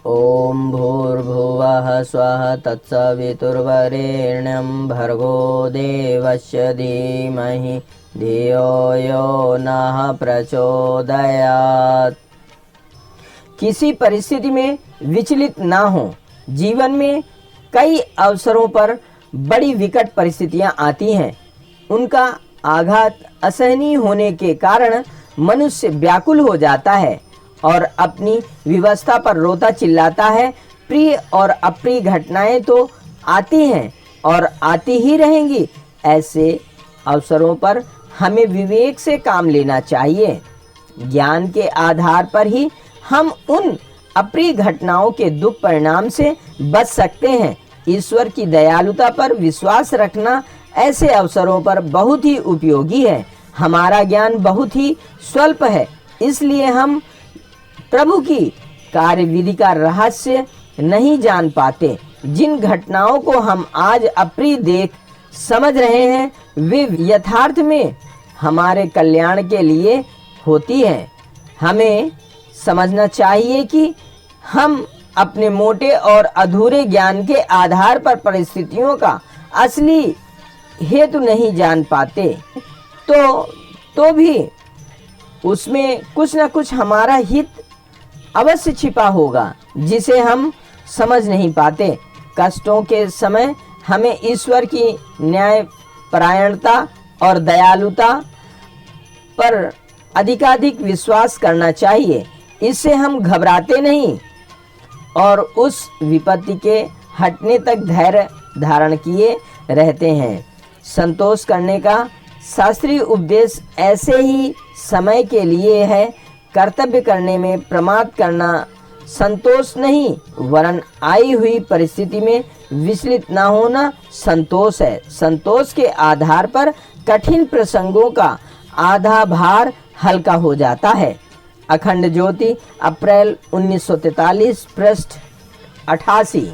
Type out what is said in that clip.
ओम भूर्भुवः स्वः तत्सवितुर्वरेण्यं भर्गो देवस्य धीमहि धियो यो नः प्रचोदयात्। किसी परिस्थिति में विचलित ना हो। जीवन में कई अवसरों पर बड़ी विकट परिस्थितियां आती हैं। उनका आघात असहनीय होने के कारण मनुष्य व्याकुल हो जाता है और अपनी विवस्था पर रोता चिल्लाता है। प्रिय और अप्रिय घटनाएं तो आती हैं और आती ही रहेंगी। ऐसे अवसरों पर हमें विवेक से काम लेना चाहिए। ज्ञान के आधार पर ही हम उन अप्रिय घटनाओं के दुख परिणाम से बच सकते हैं। ईश्वर की दयालुता पर विश्वास रखना ऐसे अवसरों पर बहुत ही उपयोगी है। हमारा ज्ञान बहुत ही स्वल्प है, इसलिए हम प्रभु की कार्यविधि का रहस्य नहीं जान पाते। जिन घटनाओं को हम आज अप्रिय देख समझ रहे हैं, वे यथार्थ में हमारे कल्याण के लिए होती हैं। हमें समझना चाहिए कि हम अपने मोटे और अधूरे ज्ञान के आधार पर परिस्थितियों का असली हेतु नहीं जान पाते, तो भी उसमें कुछ न कुछ हमारा हित अवश्य छिपा होगा, जिसे हम समझ नहीं पाते। कष्टों के समय हमें ईश्वर की न्यायपरायणता और दयालुता पर अधिकाधिक विश्वास करना चाहिए। इससे हम घबराते नहीं और उस विपत्ति के हटने तक धैर्य धारण किए रहते हैं। संतोष करने का शास्त्रीय उपदेश ऐसे ही समय के लिए है। कर्तव्य करने में प्रमाद करना संतोष नहीं, वरन आई हुई परिस्थिति में विचलित न होना संतोष है। संतोष के आधार पर कठिन प्रसंगों का आधा भार हल्का हो जाता है। अखंड ज्योति, अप्रैल 1943, पृष्ठ 88।